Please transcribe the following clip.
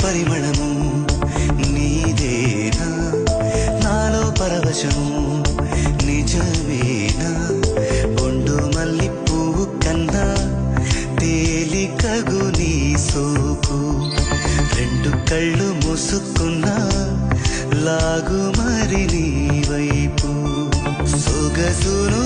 పరిమళము నీదేనా నాలో పరవశము నిజమేనా ఒండు మల్లి పువ్వు కన్నా తేలికగు నీ సోకు రెండు కళ్ళు మూసుకున్నా లాగు మరి నీ వైపు సొగసును